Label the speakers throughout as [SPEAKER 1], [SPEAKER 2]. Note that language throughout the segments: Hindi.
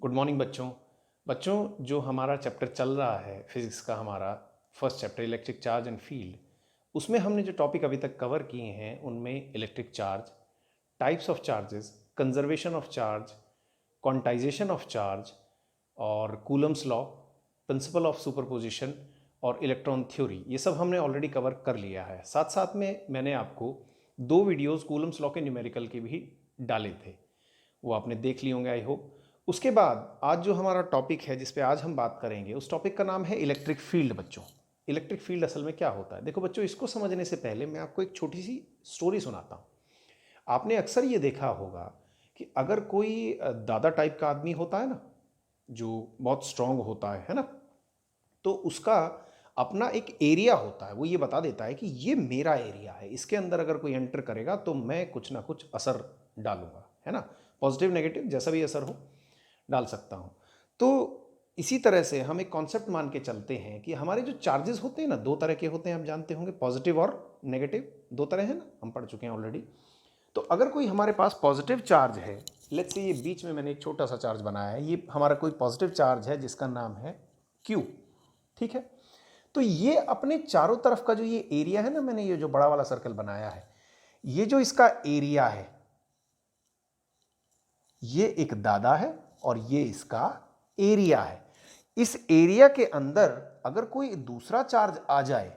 [SPEAKER 1] गुड मॉर्निंग बच्चों। बच्चों, जो हमारा चैप्टर चल रहा है फिजिक्स का, हमारा first chapter electric charge and field, उसमें हमने जो टॉपिक अभी तक कवर किए हैं उनमें electric charge, types of charges, conservation of charge, quantization of charge और Coulomb's law, principle of superposition और इलेक्ट्रॉन थ्योरी, ये सब हमने ऑलरेडी कवर कर लिया है। साथ साथ में मैंने आपको 2 वीडियोस कूलम्स लॉ के न्यूमेरिकल के भी डाले थे, वो आपने देख लिए होंगे आई होप। उसके बाद आज जो हमारा टॉपिक है जिस पे आज हम बात करेंगे, उस टॉपिक का नाम है इलेक्ट्रिक फील्ड। बच्चों, इलेक्ट्रिक फील्ड असल में क्या होता है? देखो बच्चों, इसको समझने से पहले मैं आपको एक छोटी सी स्टोरी सुनाता हूँ। आपने अक्सर ये देखा होगा कि अगर कोई दादा टाइप का आदमी होता है ना, जो बहुत स्ट्रांग होता है ना, तो उसका अपना एक एरिया होता है। वो ये बता देता है कि ये मेरा एरिया है, इसके अंदर अगर कोई एंटर करेगा तो मैं कुछ ना कुछ असर डालूंगा, है ना। पॉजिटिव नेगेटिव जैसा भी असर हो डाल सकता हूँ। तो इसी तरह से हम एक कॉन्सेप्ट मान के चलते हैं कि हमारे जो चार्जेस होते हैं ना, 2 तरह के होते हैं, आप जानते होंगे, पॉजिटिव और नेगेटिव। 2 तरह है ना, हम पढ़ चुके हैं ऑलरेडी। तो अगर कोई हमारे पास पॉजिटिव चार्ज है, लेट्स से ये बीच में मैंने एक छोटा सा चार्ज बनाया है, ये हमारा कोई पॉजिटिव चार्ज है जिसका नाम है Q, ठीक है। तो ये अपने चारों तरफ का जो ये एरिया है ना, मैंने ये जो बड़ा वाला सर्कल बनाया है, ये जो इसका एरिया है, ये एक दादा है और ये इसका एरिया है। इस एरिया के अंदर अगर कोई दूसरा चार्ज आ जाए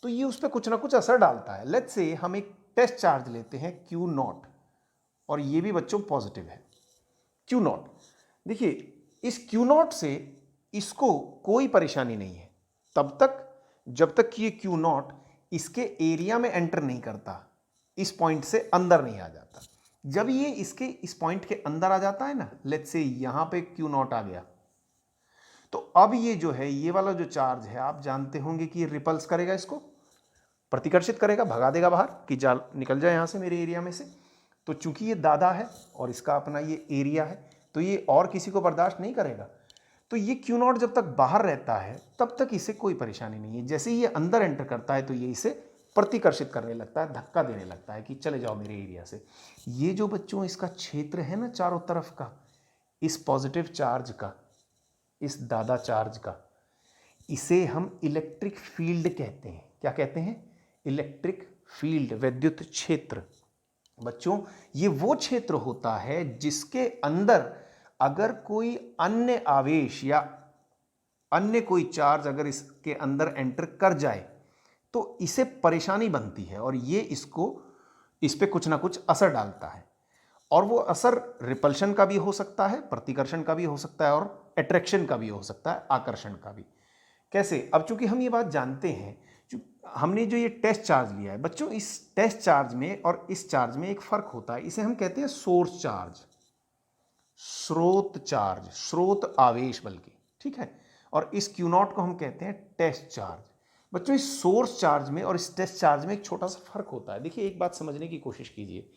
[SPEAKER 1] तो ये उस पर कुछ ना कुछ असर डालता है। लेट्स से हम एक टेस्ट चार्ज लेते हैं Q0, और ये भी बच्चों पॉजिटिव है Q0। देखिए, इस Q0 से इसको कोई परेशानी नहीं है तब तक जब तक कि ये Q0 इसके एरिया में एंटर नहीं करता, इस पॉइंट से अंदर नहीं आ जाता। जब ये इसके इस पॉइंट के अंदर आ जाता है ना, लेट्स से यहां पे Q0 आ गया, तो अब ये जो है, ये वाला जो चार्ज है, आप जानते होंगे कि ये रिपल्स करेगा, इसको प्रतिकर्षित करेगा, भगा देगा बाहर कि जा निकल जाए यहां से मेरे एरिया में से। तो चूंकि ये दादा है और इसका अपना ये एरिया है, तो ये और किसी को बर्दाश्त नहीं करेगा। तो ये Q0 जब तक बाहर रहता है तब तक इसे कोई परेशानी नहीं है। जैसे ही ये अंदर एंटर करता है तो ये इसे प्रतिकर्षित करने लगता है, धक्का देने लगता है कि चले जाओ मेरे एरिया से। ये जो बच्चों इसका क्षेत्र है ना चारों तरफ का, इस पॉजिटिव चार्ज का, इस दादा चार्ज का, इसे हम इलेक्ट्रिक फील्ड कहते हैं। क्या कहते हैं? इलेक्ट्रिक फील्ड, विद्युत क्षेत्र। बच्चों, ये वो क्षेत्र होता है जिसके अंदर अगर कोई अन्य आवेश या अन्य कोई चार्ज अगर इसके अंदर एंटर कर जाए तो इसे परेशानी बनती है, और ये इस पे कुछ ना कुछ असर डालता है। और वो असर रिपल्शन का भी हो सकता है, प्रतिकर्षण का भी हो सकता है, और अट्रैक्शन का भी हो सकता है, आकर्षण का भी। कैसे? अब चूंकि हम ये बात जानते हैं, हमने जो ये टेस्ट चार्ज लिया है बच्चों, इस टेस्ट चार्ज में और इस चार्ज में एक फर्क होता है। इसे हम कहते हैं सोर्स चार्ज, स्रोत चार्ज, स्रोत आवेश बल्कि, ठीक है। और इस Q0 को हम कहते हैं टेस्ट चार्ज। बच्चों, इस सोर्स चार्ज में और इस टेस्ट चार्ज में एक छोटा सा फर्क होता है। देखिए, एक बात समझने की कोशिश कीजिए।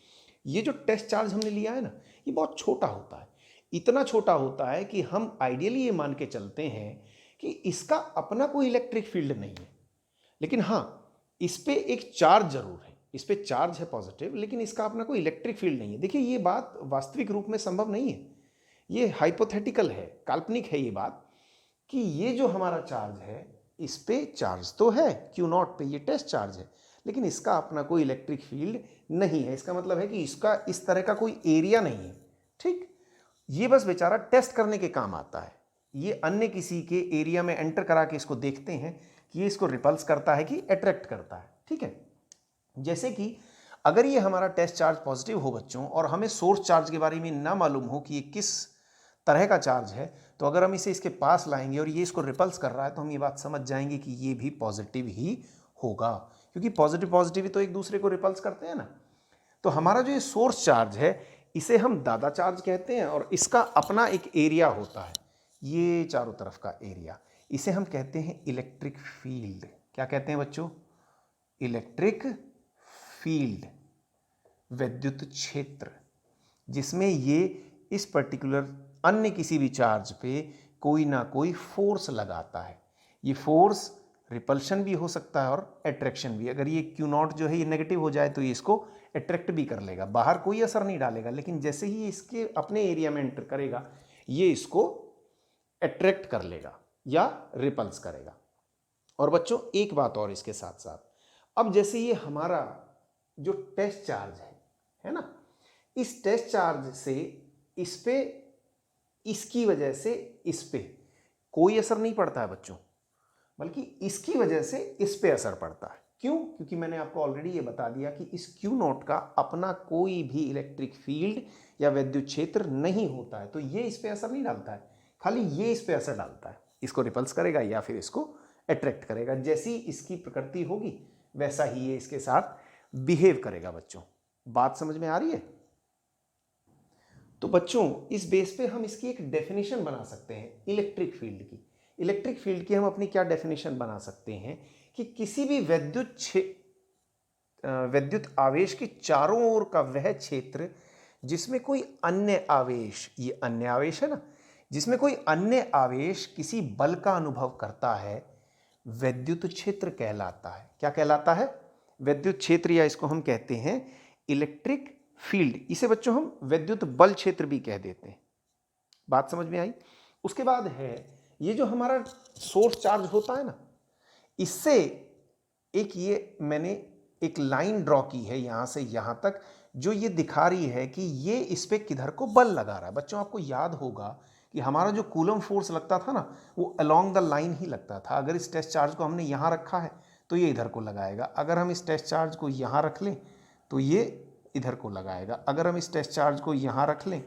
[SPEAKER 1] ये जो टेस्ट चार्ज हमने लिया है ना, ये बहुत छोटा होता है। इतना छोटा होता है कि हम आइडियली ये मान के चलते हैं कि इसका अपना कोई इलेक्ट्रिक फील्ड नहीं है, लेकिन हाँ, इस पे एक चार्ज जरूर है, इस पे चार्ज है पॉजिटिव, लेकिन इसका अपना कोई इलेक्ट्रिक फील्ड नहीं है। देखिए, ये बात वास्तविक रूप में संभव नहीं है, ये हाइपोथेटिकल है, काल्पनिक है ये बात, कि ये जो हमारा चार्ज है, इस पे चार्ज तो है Q0 पे, ये टेस्ट चार्ज है, लेकिन इसका अपना कोई इलेक्ट्रिक फील्ड नहीं है। इसका मतलब है कि इसका इस तरह का कोई एरिया नहीं है, ठीक। ये बस बेचारा टेस्ट करने के काम आता है। ये अन्य किसी के एरिया में एंटर करा के इसको देखते हैं कि ये इसको रिपल्स करता है कि अट्रैक्ट करता है, ठीक है। जैसे कि अगर ये हमारा टेस्ट चार्ज पॉजिटिव हो बच्चों, और हमें सोर्स चार्ज के बारे में ना मालूम हो कि ये किस तरह का चार्ज है, तो अगर हम इसे इसके पास लाएंगे और ये इसको रिपल्स कर रहा है, तो हम ये बात समझ जाएंगे कि ये भी पॉजिटिव ही होगा, क्योंकि पॉजिटिव पॉजिटिव ही तो एक दूसरे को रिपल्स करते हैं ना। तो हमारा जो ये सोर्स चार्ज है, इसे हम दादा चार्ज कहते हैं, और इसका अपना एक एरिया होता है, ये चारों तरफ का एरिया, इसे हम कहते हैं इलेक्ट्रिक फील्ड। क्या कहते हैं बच्चों? इलेक्ट्रिक फील्ड, विद्युत क्षेत्र, जिसमें ये इस पर्टिकुलर अन्य किसी भी चार्ज पे कोई ना कोई फोर्स लगाता है। ये फोर्स रिपल्शन भी हो सकता है और अट्रैक्शन भी। अगर ये Q0 जो है ये नेगेटिव हो जाए तो ये इसको अट्रैक्ट भी कर लेगा, बाहर कोई असर नहीं डालेगा, लेकिन जैसे ही इसके अपने एरिया में एंटर करेगा, ये इसको अट्रैक्ट कर लेगा या रिपल्स करेगा। और बच्चों एक बात और इसके साथ साथ, अब जैसे ये हमारा जो टेस्ट चार्ज है ना, इस टेस्ट चार्ज से इस पे, इसकी वजह से इस पे कोई असर नहीं पड़ता है बच्चों, बल्कि इसकी वजह से इस पे असर पड़ता है। क्यों? क्योंकि मैंने आपको ऑलरेडी ये बता दिया कि इस क्यू नॉट का अपना कोई भी इलेक्ट्रिक फील्ड या विद्युत क्षेत्र नहीं होता है, तो ये इस पे असर नहीं डालता है, खाली ये इस पे असर डालता है। इसको रिपल्स करेगा या फिर इसको अट्रैक्ट करेगा। जैसी इसकी प्रकृति होगी वैसा ही ये इसके साथ बिहेव करेगा। बच्चों बात समझ में आ रही है? तो बच्चों इस बेस पे हम इसकी एक डेफिनेशन बना सकते हैं इलेक्ट्रिक फील्ड की। इलेक्ट्रिक फील्ड की हम अपनी क्या डेफिनेशन बना सकते हैं कि किसी भी विद्युत आवेश के चारों ओर का वह क्षेत्र जिसमें कोई अन्य आवेश, ये अन्य आवेश है ना, जिसमें कोई अन्य आवेश किसी बल का अनुभव करता है, विद्युत क्षेत्र कहलाता है। क्या कहलाता है? विद्युत क्षेत्र, या इसको हम कहते हैं इलेक्ट्रिक फील्ड। इसे बच्चों हम विद्युत बल क्षेत्र भी कह देते हैं। बात समझ में आई? उसके बाद है ये जो हमारा सोर्स चार्ज होता है ना, इससे एक ये मैंने एक लाइन ड्रॉ की है यहां से यहां तक, जो ये दिखा रही है कि ये इस पे किधर को बल लगा रहा है। बच्चों आपको याद होगा कि हमारा जो कूलम फोर्स लगता था ना, वो अलोंग द लाइन ही लगता था। अगर इस टेस्ट चार्ज को हमने यहां रखा है तो ये इधर को लगाएगा, अगर हम इस टेस्ट चार्ज को यहां रख लें तो ये इधर को लगाएगा, अगर हम इस टेस्ट चार्ज को यहां रख लें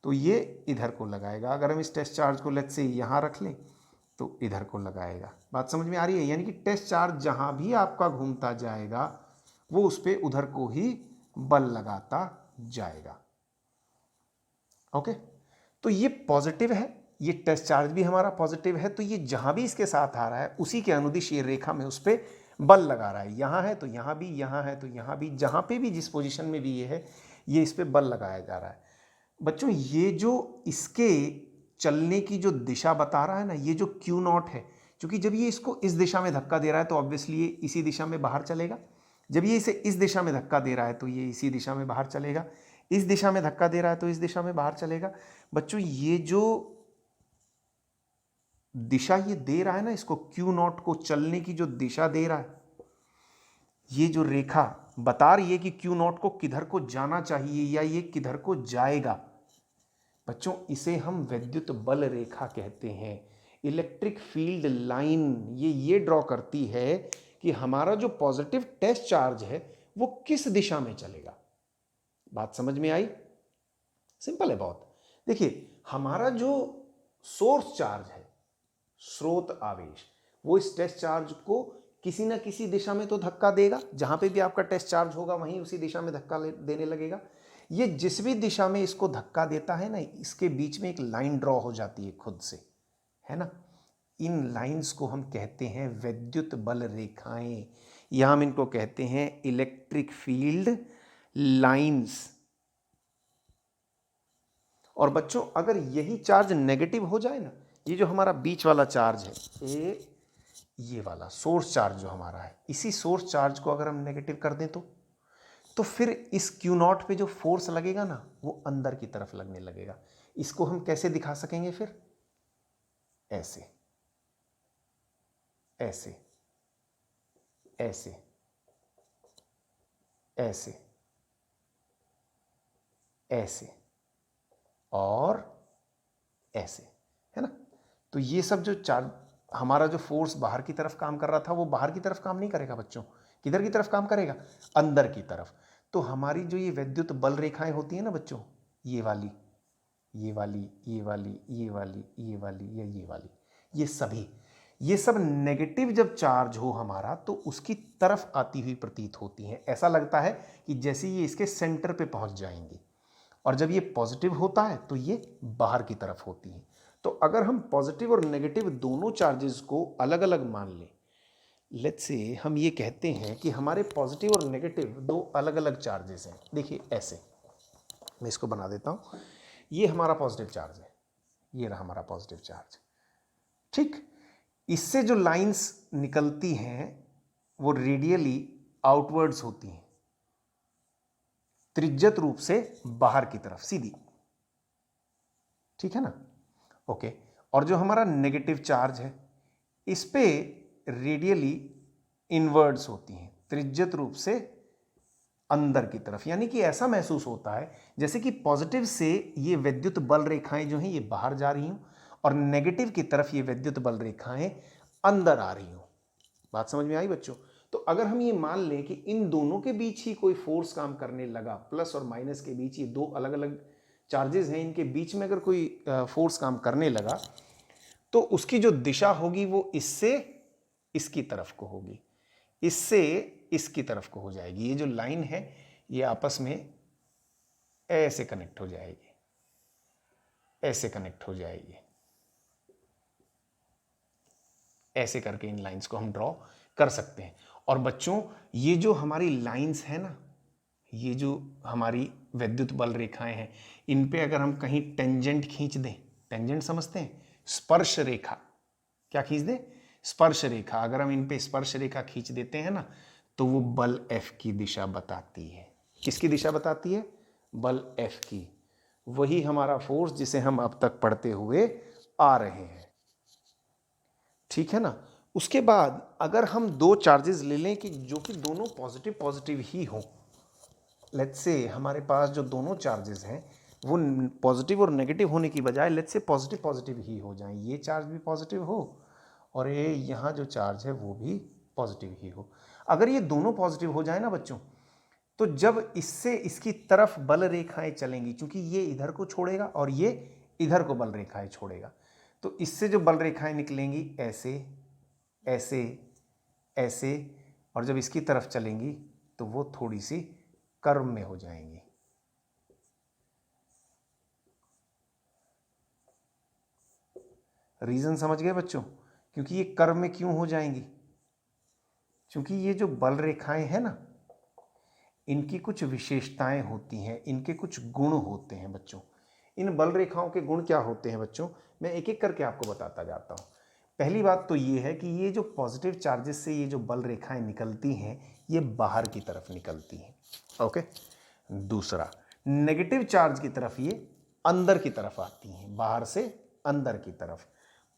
[SPEAKER 1] तो ये इधर को लगाएगा, अगर हम इस टेस्ट चार्ज को लेट्स से यहां रख लें तो इधर को लगाएगा। बात समझ में आ रही है? यानी कि टेस्ट चार्ज जहां भी आपका घूमता जाएगा वो उस पे उधर को ही बल लगाता जाएगा। ओके, तो ये पॉजिटिव है, ये टेस्ट चार्ज भी हमारा पॉजिटिव है, तो ये जहां भी इसके साथ आ रहा है उसी के अनुदिश ये रेखा में उस पर बल लगा रहा है। यहां है तो यहां भी, यहां है तो यहां भी, जहां पे भी जिस पोजीशन में भी ये है, ये इस पे बल लगाया जा रहा है। बच्चों ये जो इसके चलने की जो दिशा बता रहा है ना, ये जो क्यू नॉट है, क्योंकि जब ये इसको इस दिशा में धक्का दे रहा है तो ऑब्वियसली ये इसी दिशा में बाहर चलेगा, जब ये इसे इस दिशा में धक्का दे रहा है तो ये इसी दिशा में बाहर चलेगा, इस दिशा में धक्का दे रहा है तो इस दिशा में बाहर चलेगा। बच्चों ये जो दिशा ये दे रहा है ना, इसको क्यू नॉट को चलने की जो दिशा दे रहा है, ये जो रेखा बता रही है कि क्यू नॉट को किधर को जाना चाहिए या ये किधर को जाएगा। बच्चों इसे हम विद्युत बल रेखा कहते हैं। इलेक्ट्रिक फील्ड लाइन ये ड्रॉ करती है कि हमारा जो पॉजिटिव टेस्ट चार्ज है वो किस दिशा में चलेगा। बात समझ में आई? सिंपल है बहुत। देखिए हमारा जो सोर्स चार्ज है, स्रोत आवेश, वो इस टेस्ट चार्ज को किसी ना किसी दिशा में तो धक्का देगा, जहां पे भी आपका टेस्ट चार्ज होगा वहीं उसी दिशा में धक्का देने लगेगा। ये जिस भी दिशा में इसको धक्का देता है ना, इसके बीच में एक लाइन ड्रॉ हो जाती है खुद से, है ना। इन लाइंस को हम कहते हैं विद्युत बल रेखाएं, या हम इनको कहते हैं इलेक्ट्रिक फील्ड लाइंस। और बच्चों अगर यही चार्ज नेगेटिव हो जाए ना, ये जो हमारा बीच वाला चार्ज है, ये वाला सोर्स चार्ज जो हमारा है, इसी सोर्स चार्ज को अगर हम नेगेटिव कर दें तो फिर इस क्यू नॉट पे जो फोर्स लगेगा ना वो अंदर की तरफ लगने लगेगा। इसको हम कैसे दिखा सकेंगे फिर? ऐसे ऐसे ऐसे ऐसे ऐसे और ऐसे, है ना। तो ये सब जो चार्ज, हमारा जो फोर्स बाहर की तरफ काम कर रहा था वो बाहर की तरफ काम नहीं करेगा बच्चों, किधर की तरफ काम करेगा? अंदर की तरफ। तो हमारी जो ये विद्युत बल रेखाएं होती है ना बच्चों, ये वाली, ये वाली, ये वाली, ये वाली, ये वाली या ये वाली, ये सभी, ये सब नेगेटिव जब चार्ज हो हमारा तो उसकी तरफ आती हुई प्रतीत होती हैं। ऐसा लगता है कि जैसे ये इसके सेंटर पे पहुंच जाएंगी। और जब ये पॉजिटिव होता है तो ये बाहर की तरफ होती हैं। तो अगर हम पॉजिटिव और नेगेटिव दोनों चार्जेस को अलग अलग मान लें, लेट्स से हम ये कहते हैं कि हमारे पॉजिटिव और नेगेटिव दो अलग अलग चार्जेस हैं। देखिए ऐसे मैं इसको बना देता हूँ, ये हमारा पॉजिटिव चार्ज है, ये रहा हमारा पॉजिटिव चार्ज, ठीक। इससे जो लाइंस निकलती हैं वो रेडियली आउटवर्ड्स होती हैं, त्रिज्यत रूप से बाहर की तरफ सीधी, ठीक है ना। ओके। और जो हमारा नेगेटिव चार्ज है इस पे रेडियली इनवर्ड्स होती हैं, त्रिज्यत रूप से अंदर की तरफ, यानी कि ऐसा महसूस होता है जैसे कि पॉजिटिव से ये विद्युत बल रेखाएं जो हैं ये बाहर जा रही हूं और नेगेटिव की तरफ ये विद्युत बल रेखाएं अंदर आ रही हूं। बात समझ में आई बच्चों? तो अगर हम ये मान लें कि इन दोनों के बीच ही कोई फोर्स काम करने लगा, प्लस और माइनस के बीच, ये दो अलग अलग चार्जेस हैं, इनके बीच में अगर कोई फोर्स काम करने लगा तो उसकी जो दिशा होगी वो इससे इसकी तरफ को होगी, इससे इसकी तरफ को हो जाएगी। ये जो लाइन है ये आपस में ऐसे कनेक्ट हो जाएगी, ऐसे कनेक्ट हो जाएगी, ऐसे करके इन लाइंस को हम ड्रॉ कर सकते हैं। और बच्चों ये जो हमारी लाइंस है ना, ये जो हमारी विद्युत बल रेखाएं हैं, इन पे अगर हम कहीं टेंजेंट खींच दें, टेंजेंट समझते हैं, स्पर्श रेखा, क्या खींच दें? स्पर्श रेखा। अगर हम इन पे स्पर्श रेखा खींच देते हैं ना तो वो बल F की दिशा बताती है। किसकी दिशा बताती है? बल F की। वही हमारा फोर्स जिसे हम अब तक पढ़ते हुए आ रहे हैं, ठीक है ना। उसके बाद अगर हम दो चार्जेस ले लें कि जो कि दोनों पॉजिटिव पॉजिटिव ही हो, लेट्स से हमारे पास जो दोनों चार्जेस हैं वो पॉजिटिव और नेगेटिव होने की बजाय लेट्स से पॉजिटिव पॉजिटिव ही हो जाएं, ये चार्ज भी पॉजिटिव हो और ये यहाँ जो चार्ज है वो भी पॉजिटिव ही हो। अगर ये दोनों पॉजिटिव हो जाए ना बच्चों, तो जब इससे इसकी तरफ बल रेखाएं चलेंगी, क्योंकि ये इधर को छोड़ेगा और ये इधर को बल रेखाएं छोड़ेगा, तो इससे जो बल रेखाएं निकलेंगी ऐसे ऐसे ऐसे, और जब इसकी तरफ चलेंगी तो वो थोड़ी सी कर्व में हो जाएंगी। रीजन समझ गए बच्चों? क्योंकि ये कर्व में क्यों हो जाएंगी? क्योंकि ये जो बल रेखाएं हैं ना, इनकी कुछ विशेषताएं होती हैं, इनके कुछ गुण होते हैं बच्चों। इन बल रेखाओं के गुण क्या होते हैं बच्चों, मैं एक एक करके आपको बताता जाता हूं। पहली बात तो ये है कि ये जो पॉजिटिव चार्जेस से ये जो बल रेखाएं निकलती हैं ये बाहर की तरफ निकलती हैं, ओके। दूसरा, नेगेटिव चार्ज की तरफ ये अंदर की तरफ आती हैं, बाहर से अंदर की तरफ।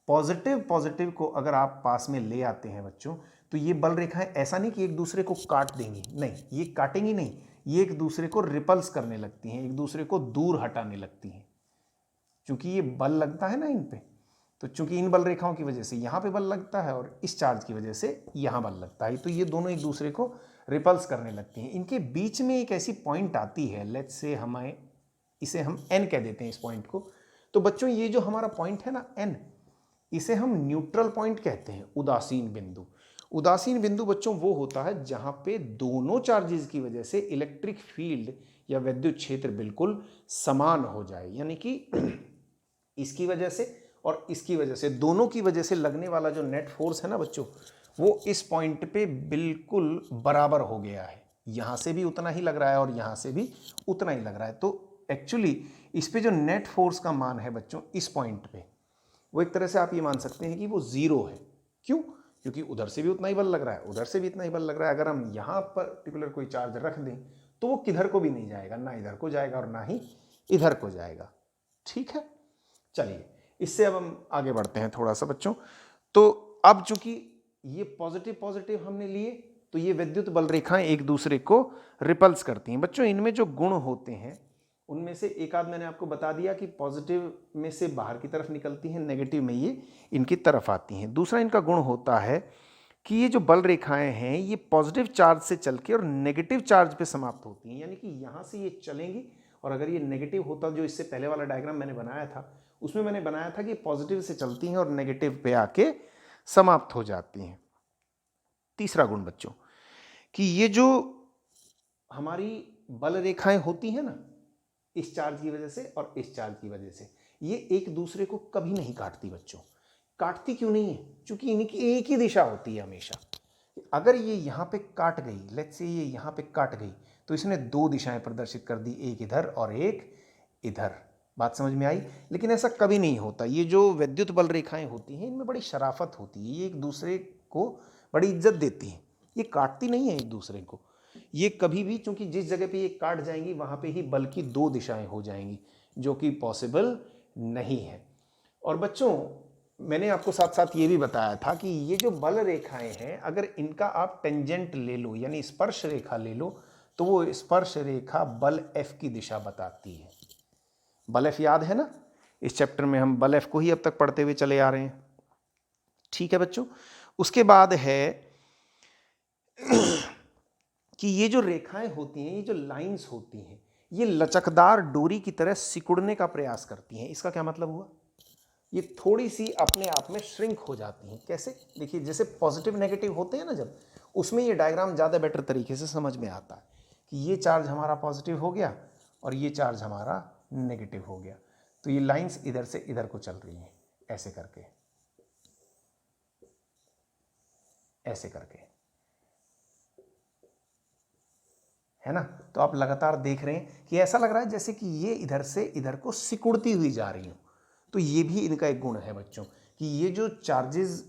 [SPEAKER 1] पॉजिटिव पॉजिटिव को अगर आप पास में ले आते हैं बच्चों, तो ये बल रेखाएं ऐसा नहीं कि एक दूसरे को काट देंगी, नहीं, ये काटेंगी नहीं, ये एक दूसरे को रिपल्स करने लगती हैं, एक दूसरे को दूर हटाने लगती हैं। क्योंकि ये बल लगता है ना इन पे, तो चूंकि इन बल रेखाओं की वजह से यहाँ पे बल लगता है और इस चार्ज की वजह से यहाँ बल लगता है, तो ये दोनों एक दूसरे को रिपल्स करने लगती हैं। इनके बीच में एक ऐसी पॉइंट आती है, लेट्स से हमें इसे हम N कह देते हैं इस पॉइंट को। तो बच्चों ये जो हमारा पॉइंट है ना N, इसे हम न्यूट्रल पॉइंट कहते हैं, उदासीन बिंदु। उदासीन बिंदु बच्चों वो होता है जहां पे दोनों चार्जेस की वजह से इलेक्ट्रिक फील्ड या विद्युत क्षेत्र बिल्कुल समान हो जाए, यानी कि इसकी वजह से और इसकी वजह से, दोनों की वजह से लगने वाला जो नेट फोर्स है ना बच्चों, वो इस पॉइंट पे बिल्कुल बराबर हो गया है। यहां से भी उतना ही लग रहा है और यहां से भी उतना ही लग रहा है। तो एक्चुअली इस पे जो नेट फोर्स का मान है बच्चों इस पॉइंट पे, वो एक तरह से आप ये मान सकते हैं कि वो जीरो है। क्यों? क्योंकि उधर से भी उतना ही बल लग रहा है, उधर से भी इतना ही बल लग रहा है। अगर हम यहाँ पर्टिकुलर कोई चार्ज रख दें तो वो किधर को भी नहीं जाएगा, ना इधर को जाएगा और ना ही इधर को जाएगा, ठीक है। चलिए इससे अब हम आगे बढ़ते हैं थोड़ा सा बच्चों। तो अब चूंकि ये पॉजिटिव पॉजिटिव हमने लिए, तो ये विद्युत बल रेखाएं एक दूसरे को रिपल्स करती हैं। बच्चों इनमें जो गुण होते हैं उनमें से एक आध मैंने आपको बता दिया कि पॉजिटिव में से बाहर की तरफ निकलती हैं, नेगेटिव में ये इनकी तरफ आती हैं। दूसरा इनका गुण होता है कि ये जो बल रेखाएं हैं ये पॉजिटिव चार्ज से चल के और नेगेटिव चार्ज पे समाप्त होती हैं, यानी कि यहाँ से ये चलेंगी और अगर ये नेगेटिव होता, जो इससे पहले वाला डायग्राम मैंने बनाया था उसमें मैंने बनाया था कि पॉजिटिव से चलती हैं और नेगेटिव पे आके समाप्त हो जाती हैं। तीसरा गुण बच्चों कि ये जो हमारी बल रेखाएं होती हैं ना, इस चार्ज की वजह से और इस चार्ज की वजह से, ये एक दूसरे को कभी नहीं काटती बच्चों। काटती क्यों नहीं है? क्योंकि इनकी एक ही दिशा होती है हमेशा। अगर ये यहाँ पे काट गई, लेट्स से ये यहाँ पे काट गई, तो इसने दो दिशाएं प्रदर्शित कर दी, एक इधर और एक इधर। बात समझ में आई? लेकिन ऐसा कभी नहीं होता। ये जो विद्युत बल रेखाएं होती हैं इनमें बड़ी शराफत होती है, ये एक दूसरे को बड़ी इज्जत देती हैं, ये काटती नहीं है एक दूसरे को। ये कभी भी, चूंकि जिस जगह पे ये काट जाएंगी वहां पे ही बल की दो दिशाएं हो जाएंगी, जो कि पॉसिबल नहीं है। और बच्चों मैंने आपको साथ साथ ये भी बताया था कि ये जो बल रेखाएं हैं, अगर इनका आप टेंजेंट ले लो यानी स्पर्श रेखा ले लो, तो वो स्पर्श रेखा बल F की दिशा बताती है। बल F याद है ना, इस चैप्टर में हम बल F को ही अब तक पढ़ते हुए चले आ रहे हैं। ठीक है बच्चों, उसके बाद है कि ये जो रेखाएं होती हैं, ये जो लाइंस होती हैं, ये लचकदार डोरी की तरह सिकुड़ने का प्रयास करती हैं। इसका क्या मतलब हुआ? ये थोड़ी सी अपने आप में श्रिंक हो जाती हैं। कैसे? देखिए, जैसे पॉजिटिव नेगेटिव होते हैं ना, जब उसमें ये डायग्राम ज़्यादा बेटर तरीके से समझ में आता है कि ये चार्ज हमारा पॉजिटिव हो गया और ये चार्ज हमारा नेगेटिव हो गया, तो ये लाइंस इधर से इधर को चल रही हैं, ऐसे करके, ऐसे करके, है ना। तो आप लगातार देख रहे हैं कि ऐसा लग रहा है जैसे कि ये इधर से इधर को सिकुड़ती हुई जा रही हो। तो ये भी इनका एक गुण है बच्चों कि ये जो चार्जेस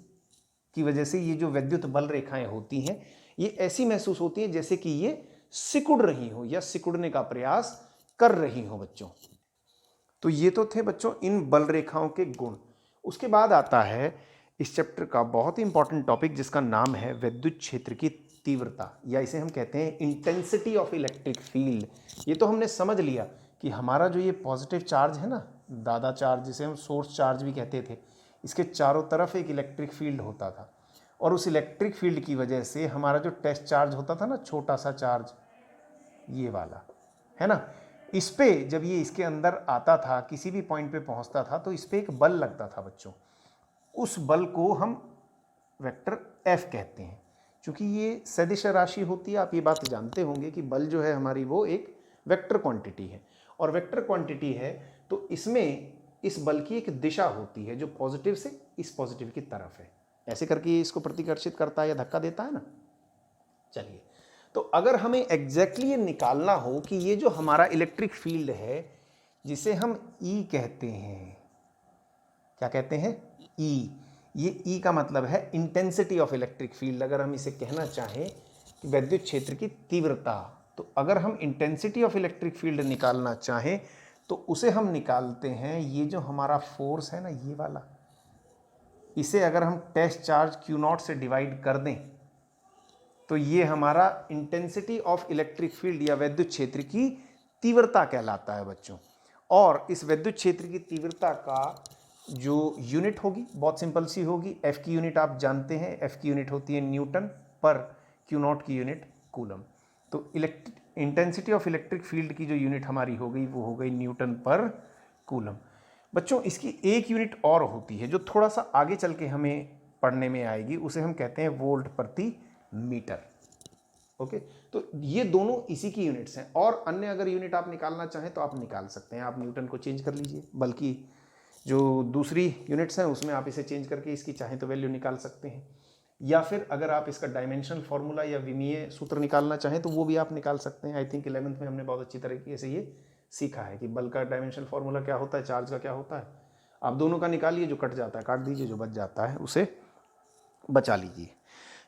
[SPEAKER 1] की वजह से ये जो विद्युत बल रेखाएं होती हैं, ये ऐसी महसूस होती हैं जैसे कि ये सिकुड़ रही हो या सिकुड़ने का प्रयास कर रही हो बच्चों। तो ये तो थे बच्चों इन बल रेखाओं के गुण। उसके बाद आता है इस चैप्टर का बहुत ही इंपॉर्टेंट टॉपिक जिसका नाम है विद्युत क्षेत्र की तीव्रता, या इसे हम कहते हैं इंटेंसिटी ऑफ इलेक्ट्रिक फील्ड। ये तो हमने समझ लिया कि हमारा जो ये पॉजिटिव चार्ज है ना, दादा चार्ज जिसे हम सोर्स चार्ज भी कहते थे, इसके चारों तरफ एक इलेक्ट्रिक फील्ड होता था, और उस इलेक्ट्रिक फील्ड की वजह से हमारा जो टेस्ट चार्ज होता था ना, छोटा सा चार्ज ये वाला, है ना, इस पे जब ये इसके अंदर आता था, किसी भी पॉइंट पे पहुंचता था, तो इस पे एक बल लगता था बच्चों। उस बल को हम वेक्टर F कहते हैं। चूंकि ये सदिश राशि होती है, आप ये बात जानते होंगे कि बल जो है हमारी वो एक वेक्टर क्वांटिटी है, और वेक्टर क्वांटिटी है तो इसमें इस बल की एक दिशा होती है जो पॉजिटिव से इस पॉजिटिव की तरफ है, ऐसे करके इसको प्रतिकर्षित करता है या धक्का देता है ना। चलिए, तो अगर हमें एग्जैक्टली ये निकालना हो कि ये जो हमारा इलेक्ट्रिक फील्ड है जिसे हम E कहते हैं, क्या कहते हैं? E। ये E का मतलब है इंटेंसिटी ऑफ इलेक्ट्रिक फील्ड। अगर हम इसे कहना चाहें कि विद्युत क्षेत्र की तीव्रता, तो अगर हम इंटेंसिटी ऑफ इलेक्ट्रिक फील्ड निकालना चाहें तो उसे हम निकालते हैं, ये जो हमारा फोर्स है ना, ये वाला, इसे अगर हम टेस्ट चार्ज Q0 से डिवाइड कर दें तो ये हमारा इंटेंसिटी ऑफ इलेक्ट्रिक फील्ड या विद्युत क्षेत्र की तीव्रता कहलाता है बच्चों। और इस विद्युत क्षेत्र की तीव्रता का जो यूनिट होगी बहुत सिंपल सी होगी, F की यूनिट आप जानते हैं, F की यूनिट होती है न्यूटन पर, Q0 की यूनिट कूलम। तो इंटेंसिटी ऑफ इलेक्ट्रिक फील्ड की जो यूनिट हमारी हो गई वो हो गई न्यूटन पर कूलम। बच्चों इसकी एक यूनिट और होती है जो थोड़ा सा आगे चल के हमें पढ़ने में आएगी, उसे हम कहते हैं वोल्ट प्रति मीटर। ओके, तो ये दोनों इसी की यूनिट्स हैं, और अन्य अगर यूनिट आप निकालना चाहें तो आप निकाल सकते हैं। आप न्यूटन को चेंज कर लीजिए, बल्कि जो दूसरी यूनिट्स हैं उसमें आप इसे चेंज करके इसकी चाहें तो वैल्यू निकाल सकते हैं, या फिर अगर आप इसका डायमेंशनल फार्मूला या विमीय सूत्र निकालना चाहें तो वो भी आप निकाल सकते हैं। आई थिंक 11th में हमने बहुत अच्छी तरीके से ये सीखा है कि बल का डायमेंशनल फार्मूला क्या होता है, चार्ज का क्या होता है। आप दोनों का निकालिए, जो कट जाता है काट दीजिए, जो बच जाता है उसे बचा लीजिए।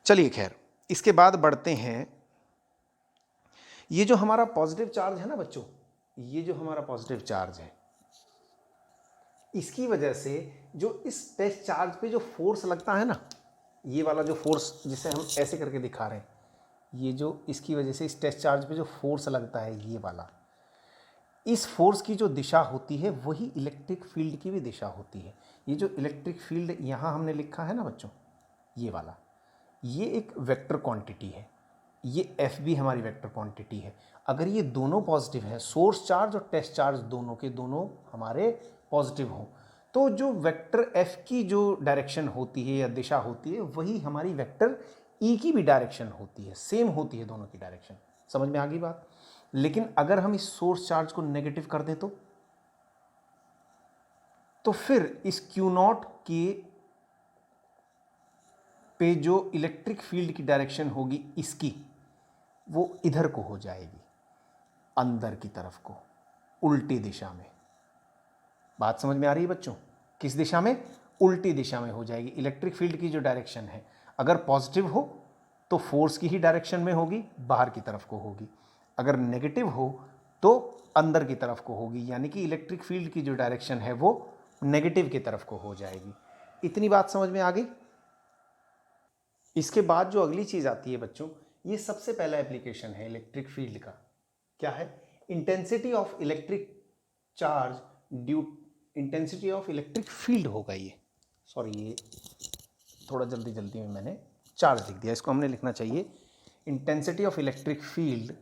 [SPEAKER 1] चलिए खैर, इसके बाद बढ़ते हैं। ये जो हमारा पॉजिटिव चार्ज है ना बच्चों, ये जो हमारा पॉजिटिव चार्ज है, इसकी वजह से जो इस टेस्ट चार्ज पे जो फोर्स लगता है ना, ये वाला जो फोर्स जिसे हम ऐसे करके दिखा रहे हैं, ये जो इसकी वजह से इस टेस्ट चार्ज पे जो फोर्स लगता है, ये वाला, इस फोर्स की जो दिशा होती है वही इलेक्ट्रिक फील्ड की भी दिशा होती है। ये जो इलेक्ट्रिक फील्ड यहाँ हमने लिखा है ना बच्चों, ये वाला, ये एक वेक्टर क्वांटिटी है, ये F भी हमारी वेक्टर क्वांटिटी है। अगर ये दोनों पॉजिटिव हैं, सोर्स चार्ज और टेस्ट चार्ज दोनों के दोनों हमारे पॉजिटिव हों, तो जो वेक्टर F की जो डायरेक्शन होती है या दिशा होती है वही हमारी वेक्टर E की भी डायरेक्शन होती है, सेम होती है दोनों की डायरेक्शन। समझ में आ गई बात? लेकिन अगर हम इस सोर्स चार्ज को नेगेटिव कर दें तो फिर इस Q0 के पे जो इलेक्ट्रिक फील्ड की डायरेक्शन होगी इसकी, वो इधर को हो जाएगी, अंदर की तरफ को, उल्टी दिशा में। बात समझ में आ रही है बच्चों? किस दिशा में? उल्टी दिशा में हो जाएगी। इलेक्ट्रिक फील्ड की जो डायरेक्शन है अगर पॉजिटिव हो तो फोर्स की ही डायरेक्शन में होगी, बाहर की तरफ को होगी। अगर नेगेटिव हो तो अंदर की तरफ को होगी, यानी कि इलेक्ट्रिक फील्ड की जो डायरेक्शन है वो नेगेटिव की तरफ को हो जाएगी। इतनी बात समझ में आ गई। इसके बाद जो अगली चीज आती है बच्चों, ये सबसे पहला एप्लीकेशन है इलेक्ट्रिक फील्ड का। क्या है? Intensity of electric charge due intensity of electric field होगा ये। सॉरी, ये थोड़ा जल्दी जल्दी में मैंने चार्ज लिख दिया, इसको हमने लिखना चाहिए intensity of electric field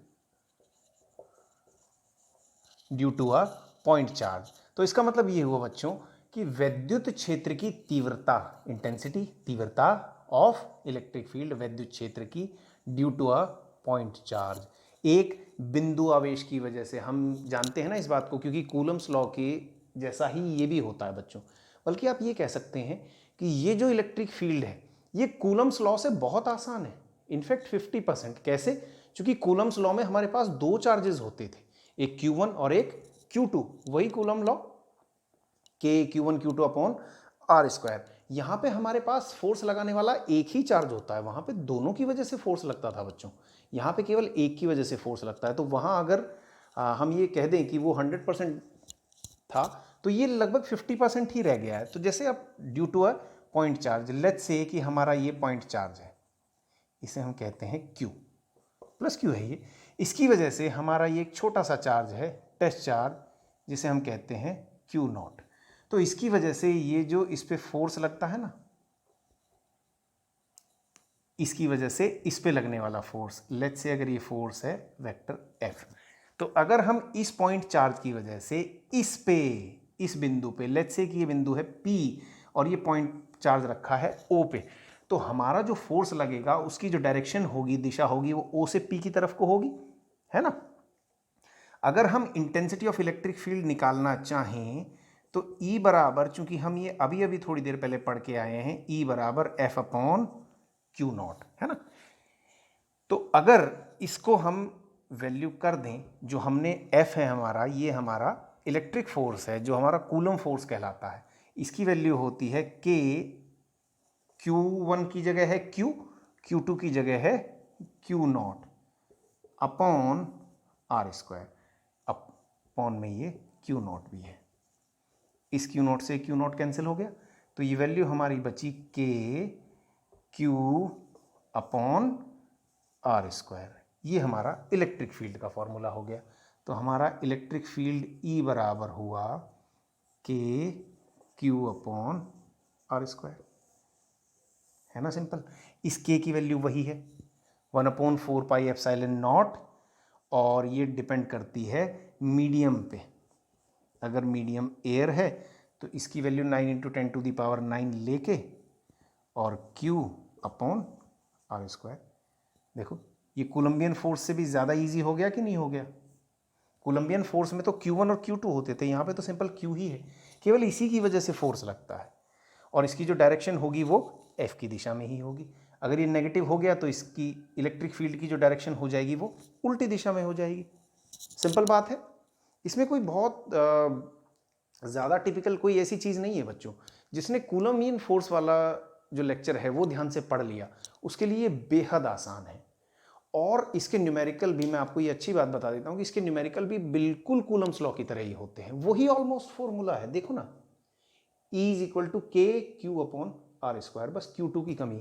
[SPEAKER 1] due to a point charge. तो इसका मतलब ये हुआ बच्चों कि विद्युत क्षेत्र की तीव्रता, इंटेंसिटी तीव्रता ऑफ इलेक्ट्रिक फील्ड विद्युत क्षेत्र की due to a point charge, एक बिंदु आवेश की वजह से। हम जानते हैं ना इस बात को, क्योंकि कूलम्स लॉ के जैसा ही ये भी होता है बच्चों। बल्कि आप ये कह सकते हैं कि ये जो इलेक्ट्रिक फील्ड है ये कूलम्स लॉ से बहुत आसान है, इनफैक्ट 50%। कैसे? क्योंकि कूलम्स लॉ में हमारे पास दो चार्जेस होते थे, एक Q1 और एक Q2, वही coulomb law K Q1 Q2 upon R square. यहां पे हमारे पास फोर्स लगाने वाला एक ही चार्ज होता है, वहां पे दोनों की वजह से फोर्स लगता था बच्चों, यहां पे केवल एक की वजह से फोर्स लगता है। तो वहां अगर हम ये कह दें कि वो 100% था, तो ये लगभग 50% ही रह गया है। तो जैसे अब due to a point charge, let's say कि हमारा ये पॉइंट चार्ज है, इसे हम कहते हैं Q प्लस Q है ये। इसकी वजह से हमारा ये एक छोटा सा चार्ज है, टेस्ट चार्ज, जिसे हम कहते हैं Q0। तो इसकी वजह से ये जो इस पे फोर्स लगता है ना, इसकी वजह से इस पे लगने वाला फोर्स, लेट्स से अगर ये फोर्स है वेक्टर F, तो अगर हम इस पॉइंट चार्ज की वजह से इस पे, इस बिंदु पे, लेट्स से कि ये बिंदु है P और ये पॉइंट चार्ज रखा है O पे, तो हमारा जो फोर्स लगेगा उसकी जो डायरेक्शन होगी, दिशा होगी, वो O से P की तरफ को होगी, है ना। अगर हम इंटेंसिटी ऑफ इलेक्ट्रिक फील्ड निकालना चाहें तो E बराबर, चूंकि हम ये अभी अभी थोड़ी देर पहले पढ़ के आए हैं, E बराबर F अपॉन Q0, है ना। तो अगर इसको हम वैल्यू कर दें, जो हमने F है हमारा, ये हमारा इलेक्ट्रिक फोर्स है जो हमारा कूलम फोर्स कहलाता है, इसकी वैल्यू होती है K, Q1 की जगह है Q, Q2 की जगह है Q0 upon R square, upon में ये Q0 भी है, इस Q0 से Q0 कैंसिल हो गया, तो ये वैल्यू हमारी बची K Q upon R square. ये हमारा इलेक्ट्रिक फील्ड का फॉर्मूला हो गया। तो हमारा इलेक्ट्रिक फील्ड E बराबर हुआ K Q upon R square, है ना, सिंपल। इस K की वैल्यू वही है 1/4 पाई एप्सिलॉन नॉट, और ये डिपेंड करती है मीडियम पे। अगर मीडियम एयर है तो इसकी वैल्यू 9 × 10⁹ लेके और Q अपॉन R स्क्वायर। देखो ये कोलंबियन फोर्स से भी ज़्यादा इजी हो गया कि नहीं हो गया। कोलंबियन फोर्स में तो Q1 और Q2 होते थे, यहाँ पे तो सिंपल Q ही है, केवल इसी की वजह से फोर्स लगता है, और इसकी जो डायरेक्शन होगी वो F की दिशा में ही होगी। अगर ये नेगेटिव हो गया तो इसकी इलेक्ट्रिक फील्ड की जो डायरेक्शन हो जाएगी वो उल्टी दिशा में हो जाएगी। सिंपल बात है, इसमें कोई बहुत ज़्यादा टिपिकल कोई ऐसी चीज़ नहीं है बच्चों। जिसने कूलम्बियन फोर्स वाला जो लेक्चर है वो ध्यान से पढ़ लिया, उसके लिए बेहद आसान है। और इसके न्यूमेरिकल भी, मैं आपको ये अच्छी बात बता देता हूँ कि इसके न्यूमेरिकल भी बिल्कुल कूलम्स लॉ की तरह ही होते हैं, वही ऑलमोस्ट फॉर्मूला है। देखो ना, E = K Q upon R square, बस Q2 की कमी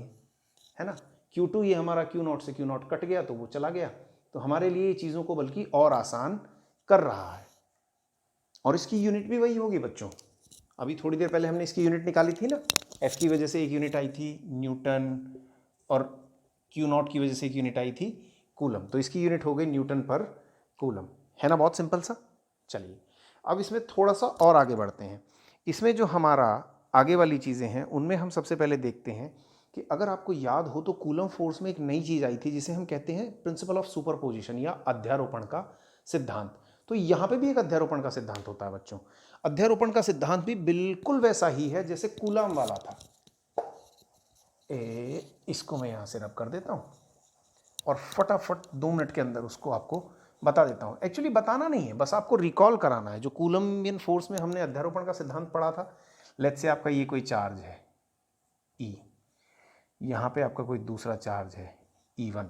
[SPEAKER 1] है ना। Q2 ये हमारा Q0 से Q0 कट गया तो वो चला गया, तो हमारे लिए चीज़ों को बल्कि और आसान कर रहा है। और इसकी यूनिट भी वही होगी बच्चों, अभी थोड़ी देर पहले हमने इसकी यूनिट निकाली थी ना, F की वजह से एक यूनिट आई थी न्यूटन, और Q0 की वजह से एक यूनिट आई थी कूलम, तो इसकी यूनिट हो गई न्यूटन पर कूलम, है ना। बहुत सिंपल सा। चलिए अब इसमें थोड़ा सा और आगे बढ़ते हैं। इसमें जो हमारा आगे वाली चीज़ें हैं उनमें हम सबसे पहले देखते हैं कि अगर आपको याद हो तो कूलम फोर्स में एक नई चीज़ आई थी जिसे हम कहते हैं प्रिंसिपल ऑफ सुपरपोजिशन या अध्यारोपण का सिद्धांत। तो यहाँ पे भी एक अध्यारोपण का सिद्धांत होता है बच्चों। अध्यारोपण का सिद्धांत भी बिल्कुल वैसा ही है जैसे कूलम वाला था। इसको मैं यहाँ से रब कर देता हूँ और फटाफट 2 मिनट के अंदर उसको आपको बता देता हूँ। एक्चुअली बताना नहीं है, बस आपको रिकॉल कराना है। जो कूलम्बियन फोर्स में हमने अध्यारोपण का सिद्धांत पढ़ा था, लेट्स से आपका ये कोई चार्ज है E, यहाँ पे आपका कोई दूसरा चार्ज है E1,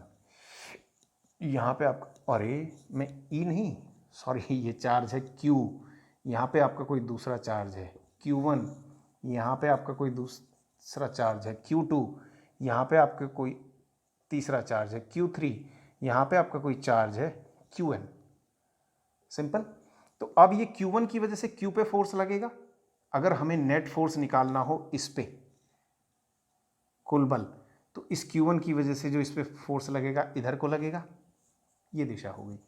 [SPEAKER 1] यहाँ पे आपका, अरे मैं E नहीं, सॉरी, ये चार्ज है Q, यहाँ पे आपका कोई दूसरा चार्ज है Q1 यहाँ पे आपका कोई दूसरा चार्ज है, Q2 यहाँ पे आपका कोई तीसरा चार्ज है, Q3 यहाँ पे आपका कोई चार्ज है, Qn। सिंपल। तो अब ये Q1 की वजह से Q पे फोर्स लगेगा। अगर हमें नेट फोर्स निकालना हो इस पे कुल बल, तो इस Q1 की वजह से जो इस पे फोर्स लगेगा इधर को लगेगा, ये दिशा हो गई।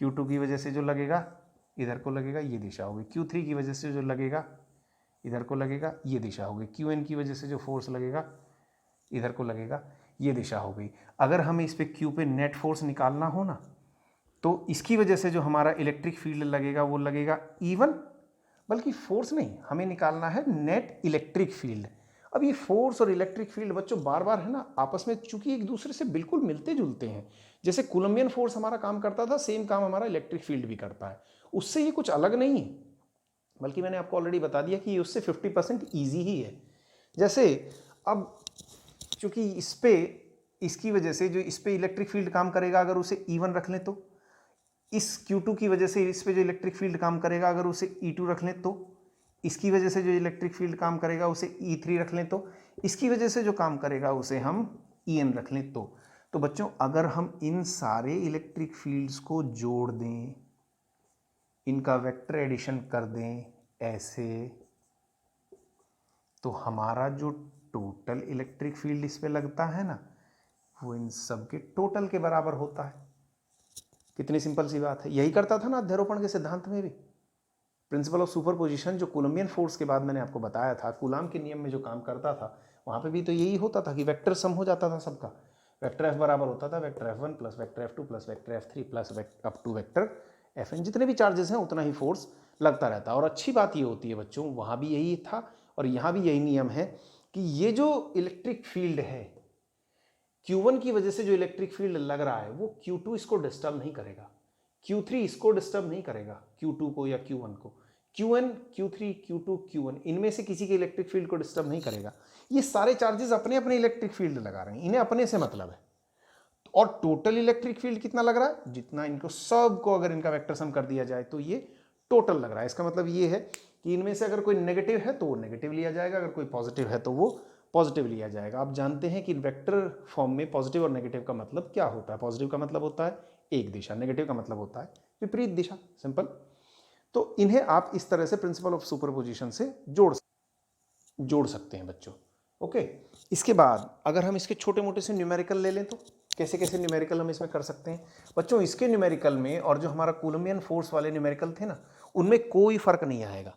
[SPEAKER 1] Q2 की वजह से जो लगेगा इधर को लगेगा, ये दिशा हो गई। Q3 की वजह से जो लगेगा इधर को लगेगा, ये दिशा हो गई। Qn की वजह से जो फोर्स लगेगा इधर को लगेगा, ये दिशा हो गई। अगर हमें इस पे Q पे नेट फोर्स निकालना हो ना, तो इसकी वजह से जो हमारा इलेक्ट्रिक फील्ड लगेगा वो लगेगा E1, बल्कि फोर्स नहीं, हमें निकालना है नेट इलेक्ट्रिक फील्ड। अब ये फोर्स और इलेक्ट्रिक फील्ड बच्चों बार बार है ना आपस में चूंकि एक दूसरे से बिल्कुल मिलते जुलते हैं, जैसे कूलम्बियन फोर्स हमारा काम करता था सेम काम हमारा इलेक्ट्रिक फील्ड भी करता है, उससे ये कुछ अलग नहीं है, बल्कि मैंने आपको ऑलरेडी बता दिया कि ये उससे 50% ईजी ही है। जैसे अब चूंकि इस पे इसकी वजह से जो इस पे इलेक्ट्रिक फील्ड काम करेगा अगर उसे E1 रख लें, तो इस Q2 की वजह से इस पे जो इलेक्ट्रिक फील्ड काम करेगा अगर उसे E2 रख लें, तो इसकी वजह से जो इलेक्ट्रिक फील्ड काम करेगा उसे E3 रख लें, तो इसकी वजह से जो काम करेगा उसे हम En रख लें। तो बच्चों अगर हम इन सारे इलेक्ट्रिक फील्ड्स को जोड़ दें, इनका वेक्टर एडिशन कर दें ऐसे, तो हमारा जो टोटल इलेक्ट्रिक फील्ड इस पे लगता है ना, वो इन सब के टोटल के बराबर होता है। कितनी सिंपल सी बात है। यही करता था ना अध्यारोपण के सिद्धांत में भी, प्रिंसिपल ऑफ सुपरपोजिशन जो कूलम्बियन फोर्स के बाद मैंने आपको बताया था, कूलाम के नियम में जो काम करता था, वहां पे भी तो यही होता था कि वेक्टर सम हो जाता था सबका। वेक्टर एफ बराबर होता था vector F1 plus vector F2 plus vector F3 plus up to vector Fn। जितने भी चार्जेस हैं उतना ही फोर्स लगता रहता है। और अच्छी बात ये होती है बच्चों, वहां भी यही था और यहाँ भी यही नियम है कि ये जो इलेक्ट्रिक फील्ड है Q1 की वजह से जो इलेक्ट्रिक फील्ड लग रहा है वो Q2 इसको डिस्टर्ब नहीं करेगा, Q3 इसको डिस्टर्ब नहीं करेगा, Q2 को या Q1 को। Qn, Q3, Q2, Q1 इनमें से किसी के इलेक्ट्रिक फील्ड को डिस्टर्ब नहीं करेगा। ये सारे चार्जेस अपने अपने इलेक्ट्रिक फील्ड लगा रहे हैं, इन्हें अपने से मतलब है। और टोटल इलेक्ट्रिक फील्ड कितना लग रहा है, जितना इनको सबको अगर इनका वेक्टर सम कर दिया जाए तो ये टोटल लग रहा है। इसका मतलब ये है कि इनमें से अगर कोई नेगेटिव है तो वो नेगेटिव लिया जाएगा, अगर कोई पॉजिटिव है तो वो पॉजिटिव लिया जाएगा। आप जानते हैं कि वेक्टर फॉर्म में पॉजिटिव और नेगेटिव का मतलब क्या होता है। पॉजिटिव का मतलब होता है एक दिशा, नेगेटिव का मतलब होता है विपरीत दिशा। सिंपल। तो इन्हें आप इस तरह से प्रिंसिपल ऑफ सुपरपोजिशन से जोड़ सकते हैं बच्चों। ओके। इसके बाद अगर हम इसके छोटे मोटे से न्यूमेरिकल ले लें तो कैसे कैसे न्यूमेरिकल हम इसमें कर सकते हैं बच्चों। इसके न्यूमेरिकल में और जो हमारा कूलम्बियन फोर्स वाले न्यूमेरिकल थे ना, उनमें कोई फर्क नहीं आएगा,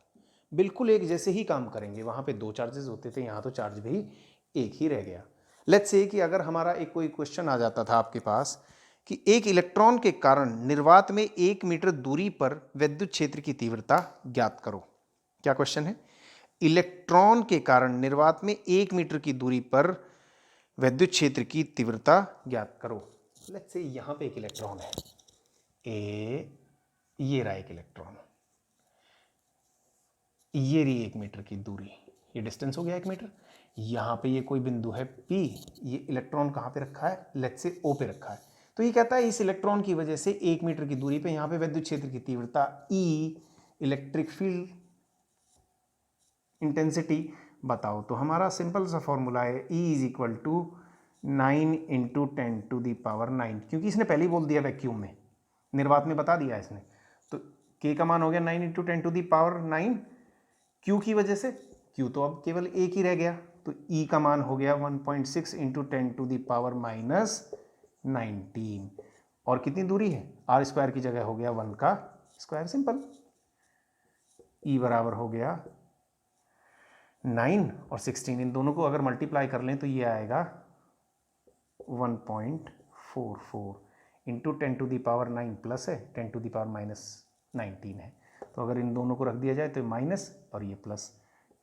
[SPEAKER 1] बिल्कुल एक जैसे ही काम करेंगे। वहां पे दो चार्जेस होते थे, यहाँ तो चार्ज भी एक ही रह गया। लेट्स से कि अगर हमारा एक कोई क्वेश्चन आ जाता था आपके पास कि एक इलेक्ट्रॉन के कारण निर्वात में 1 मीटर दूरी पर विद्युत क्षेत्र की तीव्रता ज्ञात करो। क्या क्वेश्चन है? इलेक्ट्रॉन के कारण निर्वात में 1 मीटर की दूरी पर विद्युत क्षेत्र की तीव्रता ज्ञात करो। लेट्स से यहां पे एक इलेक्ट्रॉन है ये रहा एक इलेक्ट्रॉन, ये रही 1 मीटर की दूरी, ये डिस्टेंस हो गया 1 मीटर। यहां पे ये कोई बिंदु है P, ये इलेक्ट्रॉन कहां पे रखा है? लेट्स से O पे रखा है। तो ये कहता है इस इलेक्ट्रॉन की वजह से 1 मीटर की दूरी पे यहां पे विद्युत क्षेत्र की तीव्रता E, इलेक्ट्रिक फील्ड इंटेंसिटी बताओ। तो हमारा सिंपल सा फॉर्मूला है E is equal to 9 into 10⁹, क्योंकि इसने पहले ही बोल दिया वैक्यूम में, निर्वात में बता दिया इसने। तो K का मान हो गया 9 इंटू 10⁹, Q की वजह से Q तो अब केवल एक ही रह गया, तो E का मान हो गया 1.6 इंटू 10⁻⁻19। और कितनी दूरी है? R स्क्वायर की जगह हो गया 1 का स्क्वायर। सिंपल। E बराबर हो गया 9 और 16, इन दोनों को अगर मल्टीप्लाई कर लें तो ये आएगा 1.44 इंटू 10⁻9 प्लस है 10⁻⁻19 है। तो अगर इन दोनों को रख दिया जाए तो माइनस और ये प्लस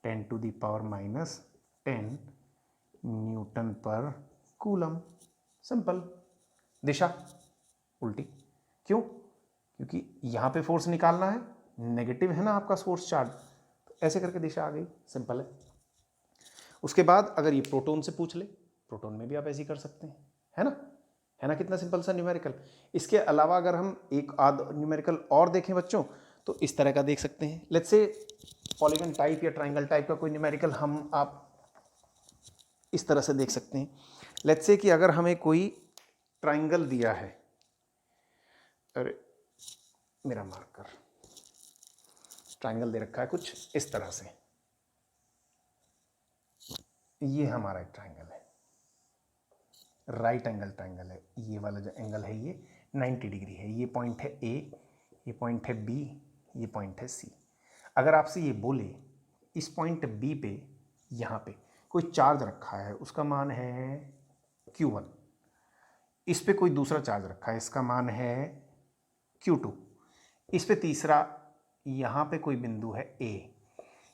[SPEAKER 1] 10⁻⁻10 न्यूटन पर कूलम। सिंपल। दिशा उल्टी। क्यों? क्योंकि यहाँ पे फोर्स निकालना है, नेगेटिव है ना आपका सोर्स चार्ज, तो ऐसे करके दिशा आ गई। सिंपल है। उसके बाद अगर ये प्रोटॉन से पूछ ले, प्रोटॉन में भी आप ऐसे ही कर सकते हैं, है ना? है ना? कितना सिंपल सा न्यूमेरिकल। इसके अलावा अगर हम एक आध न्यूमेरिकल और देखें बच्चों, तो इस तरह का देख सकते हैं। लेट्स से पॉलीगन टाइप या ट्राइंगल टाइप का कोई न्यूमेरिकल हम आप इस तरह से देख सकते हैं। लेट्स से कि अगर हमें कोई ट्राइंगल दिया है, अरे मेरा मार्कर, ट्राइंगल दे रखा है कुछ इस तरह से, ये हमारा एक ट्राइंगल है, राइट एंगल ट्राइंगल है। ये वाला जो एंगल है ये 90 डिग्री है। ये पॉइंट है ए, ये पॉइंट है बी, ये पॉइंट है सी। अगर आपसे ये बोले इस पॉइंट बी पे यहाँ पे कोई चार्ज रखा है, उसका मान है Q1, इस पे कोई दूसरा चार्ज रखा है, इसका मान है Q2, इस पे तीसरा यहाँ पे कोई बिंदु है A,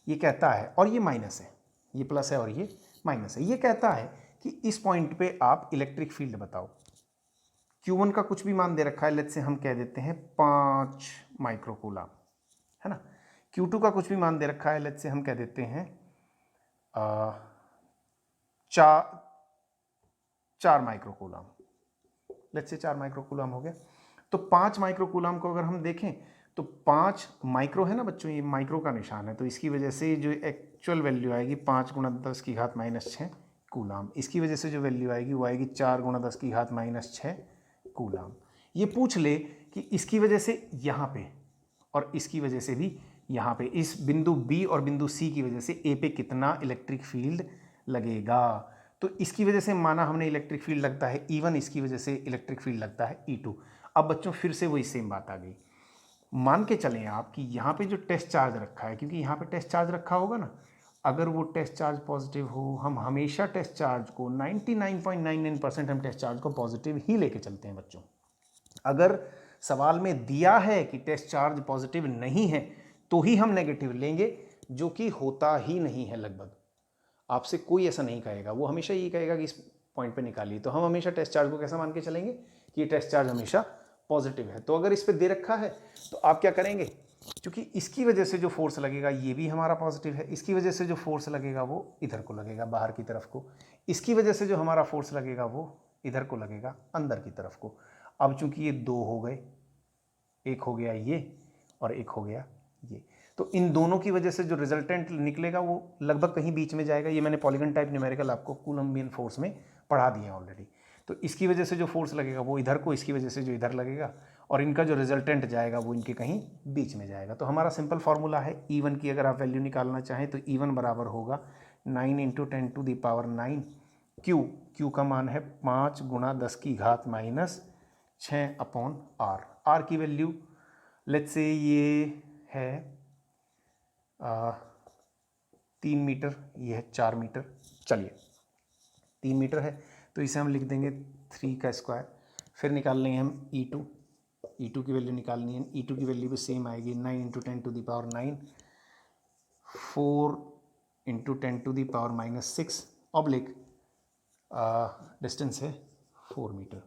[SPEAKER 1] ये कहता है, और ये माइनस है, ये प्लस है और ये माइनस है, ये कहता है कि इस पॉइंट पे आप इलेक्ट्रिक फील्ड बताओ। Q1 का कुछ भी मान दे रखा है, लेट्स से हम कह देते हैं 5 माइक्रोकूलम, है ना। Q2 का कुछ भी मान दे रखा है, लेट्स से हम कह देते हैं 4 माइक्रोकूलम, लेट्स से 4 माइक्रोकूलम हो गया। तो 5 माइक्रोकूलम को अगर हम देखें तो 5 माइक्रो है ना बच्चों, ये माइक्रो का निशान है, तो इसकी वजह से जो एक्चुअल वैल्यू आएगी 5 × 10⁻⁻6 कूलम। इसकी वजह से जो वैल्यू आएगी वो आएगी 4 × 10⁻⁻6 कूलम। ये पूछ ले कि इसकी वजह से यहाँ पे और इसकी वजह से भी यहाँ पे, इस बिंदु बी और बिंदु सी की वजह से ए पे कितना इलेक्ट्रिक फील्ड लगेगा। तो इसकी वजह से माना हमने इलेक्ट्रिक फील्ड लगता है E1, इसकी वजह से इलेक्ट्रिक फील्ड लगता है E2। अब बच्चों फिर से वही सेम बात आ गई। मान के चलें आप कि यहाँ पे जो टेस्ट चार्ज रखा है, क्योंकि यहाँ पे टेस्ट चार्ज रखा होगा ना, अगर वो टेस्ट चार्ज पॉजिटिव हो, हम हमेशा टेस्ट चार्ज को 99.99% हम टेस्ट चार्ज को पॉजिटिव ही लेके चलते हैं बच्चों। अगर सवाल में दिया है कि टेस्ट चार्ज पॉजिटिव नहीं है तो ही हम नेगेटिव लेंगे, जो कि होता ही नहीं है लगभग। आपसे कोई ऐसा नहीं कहेगा, वो हमेशा यही कहेगा कि इस पॉइंट पे निकालिए। तो हम हमेशा टेस्ट चार्ज को कैसा मान के चलेंगे कि ये टेस्ट चार्ज हमेशा पॉजिटिव है। तो अगर इस पे दे रखा है तो आप क्या करेंगे, क्योंकि इसकी वजह से जो फोर्स लगेगा ये भी हमारा पॉजिटिव है, इसकी वजह से जो फोर्स लगेगा वो इधर को लगेगा, बाहर की तरफ को, इसकी वजह से जो हमारा फोर्स लगेगा वो इधर को लगेगा, अंदर की तरफ को। अब चूंकि ये 2 हो गए, एक हो गया ये और एक हो गया ये, तो इन दोनों की वजह से जो रिजल्टेंट निकलेगा वो लगभग कहीं बीच में जाएगा। ये मैंने पॉलीगन टाइप न्यूमेरिकल आपको कूलम्बियन फोर्स में पढ़ा दिए हैं ऑलरेडी। तो इसकी वजह से जो फोर्स लगेगा वो इधर को, इसकी वजह से जो इधर लगेगा, और इनका जो रिजल्टेंट जाएगा वो इनके कहीं बीच में जाएगा। तो हमारा सिंपल फार्मूला है E1 की अगर आप वैल्यू निकालना चाहें तो E1 बराबर होगा 9 × 10⁹ Q का मान है 5 × 10⁻⁻6/R। R की वैल्यू लेट्स से ये है 3 मीटर, ये है 4 मीटर, चलिए 3 मीटर है तो इसे हम लिख देंगे 3 का स्क्वायर। फिर निकाल लेंगे हम E2 की वैल्यू निकालनी है। E2 की वैल्यू भी सेम आएगी 9 × 10⁹9, 4 × 10⁻⁻6 ऑब्लिक डिस्टेंस है 4 मीटर,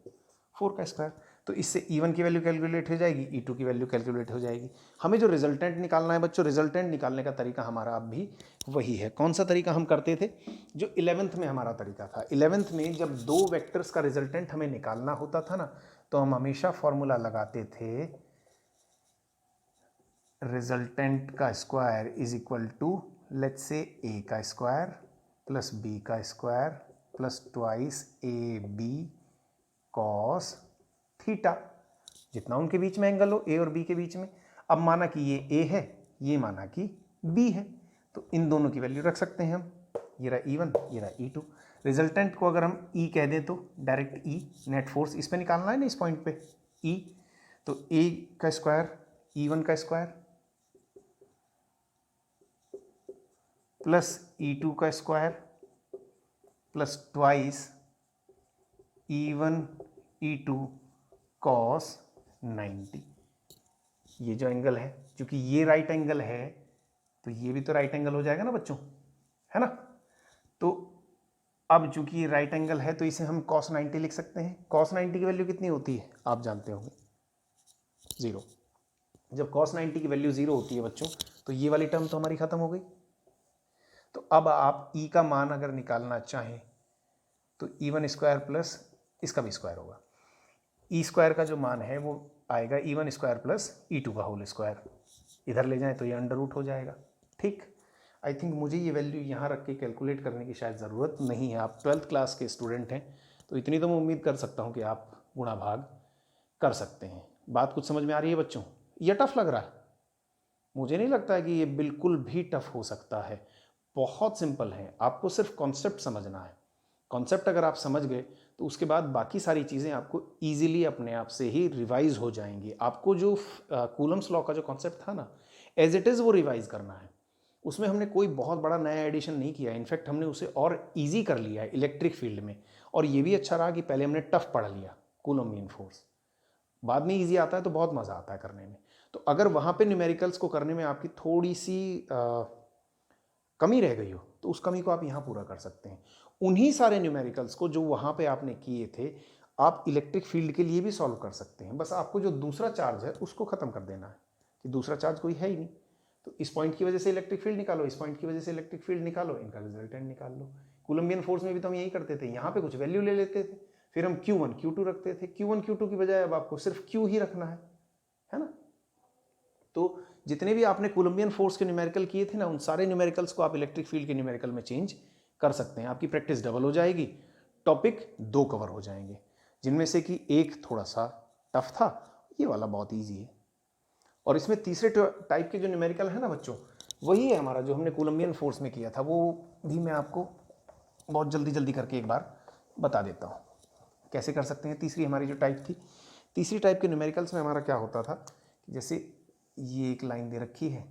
[SPEAKER 1] 4 का स्क्वायर। तो इससे E1 की वैल्यू कैलकुलेट हो जाएगी, E2 की वैल्यू कैलकुलेट हो जाएगी। हमें जो रिजल्टेंट निकालना है बच्चों, रिजल्टेंट निकालने का तरीका हमारा अब भी वही है। कौन सा तरीका हम करते थे, जो 11th में हमारा तरीका था। 11th में जब 2 वेक्टर्स का रिजल्टेंट हमें निकालना होता था ना, तो हम हमेशा फॉर्मूला लगाते थे रिजल्टेंट का square is equal to let's say A का स्क्वायर प्लस B का square plus twice AB cos theta, जितना उनके बीच में एंगल हो A और B के बीच में। अब माना कि ये A है, ये माना कि B है, तो इन दोनों की वैल्यू रख सकते हैं हम। ये रहा E1, ये रहा E2। रिजल्टेंट को अगर हम E कह दें तो डायरेक्ट E, नेट फोर्स इस पे निकालना है ना, इस पॉइंट पे E, तो A का स्क्वायर E1 का स्क्वायर प्लस E2 का square plus twice E1 E2 cos 90। ये जो एंगल है, क्योंकि ये राइट एंगल है तो ये भी तो राइट एंगल हो जाएगा ना बच्चों, है ना। तो अब चूंकि ये राइट एंगल है तो इसे हम cos 90 लिख सकते हैं। cos 90 की वैल्यू कितनी होती है आप जानते होंगे, 0। जब cos 90 की वैल्यू 0 होती है बच्चों, तो ये वाली टर्म तो हमारी खत्म हो गई। तो अब आप E का मान अगर निकालना चाहें तो E1 स्क्वायर प्लस इसका भी स्क्वायर होगा। E स्क्वायर का जो मान है वो आएगा E1 स्क्वायर प्लस E2 का होल स्क्वायर। इधर ले जाएं तो ये अंडर रूट हो जाएगा। ठीक, आई थिंक मुझे ये वैल्यू यहाँ रख के कैलकुलेट करने की शायद ज़रूरत नहीं है। आप 12th क्लास के स्टूडेंट हैं तो इतनी तो मैं उम्मीद कर सकता हूँ कि आप गुणा भाग कर सकते हैं। बात कुछ समझ में आ रही है बच्चों? ये टफ लग रहा है? मुझे नहीं लगता है कि ये बिल्कुल भी टफ हो सकता है, बहुत सिंपल है। आपको सिर्फ कॉन्सेप्ट समझना है। कॉन्सेप्ट अगर आप समझ गए तो उसके बाद बाकी सारी चीज़ें आपको ईजिली अपने आप से ही रिवाइज हो जाएंगी। आपको जो कूलम्स लॉ का जो कॉन्सेप्ट था ना, एज इट इज़ वो रिवाइज करना है। उसमें हमने कोई बहुत बड़ा नया एडिशन नहीं किया, इनफैक्ट हमने उसे और ईजी कर लिया है इलेक्ट्रिक फील्ड में। और ये भी अच्छा रहा कि पहले हमने टफ पढ़ लिया कूलम्बियन फोर्स, बाद में ईजी आता है तो बहुत मज़ा आता है करने में। तो अगर वहाँ पे न्यूमेरिकल्स को करने में आपकी थोड़ी सी कमी रह गई हो तो उस कमी को आप यहाँ पूरा कर सकते हैं। उन्हीं सारे न्यूमेरिकल्स को जो वहाँ पे आपने किए थे आप इलेक्ट्रिक फील्ड के लिए भी सॉल्व कर सकते हैं। बस आपको जो दूसरा चार्ज है उसको ख़त्म कर देना है कि दूसरा चार्ज कोई है ही नहीं, तो इस पॉइंट की वजह से इलेक्ट्रिक फील्ड निकालो, इस पॉइंट की वजह से इलेक्ट्रिक फील्ड निकालो, इनका रिजल्टेंट निकाल लो। कूलम्बियन फोर्स में भी तो हम यही करते थे, यहाँ पे कुछ वैल्यू ले लेते थे, फिर हम Q1 Q2 रखते थे। Q1 Q2 की बजाय अब आपको सिर्फ Q ही रखना है ना। तो जितने भी आपने कूलम्बियन फोर्स के न्यूमेरिकल किए थे ना, उन सारे न्यूमेरिकल्स को आप इलेक्ट्रिक फील्ड के न्यूमेरिकल में चेंज कर सकते हैं। आपकी प्रैक्टिस डबल हो जाएगी, टॉपिक 2 कवर हो जाएंगे, जिनमें से कि एक थोड़ा सा टफ था, ये वाला बहुत ईजी है। और इसमें तीसरे टाइप के जो न्यूमेरिकल है ना बच्चों, वही है हमारा जो हमने कूलम्बियन फोर्स में किया था, वो भी मैं आपको बहुत जल्दी जल्दी करके एक बार बता देता हूँ कैसे कर सकते हैं। तीसरी हमारी जो टाइप थी, तीसरी टाइप के न्यूमेरिकल्स में हमारा क्या होता था कि जैसे ये एक लाइन दे रखी है,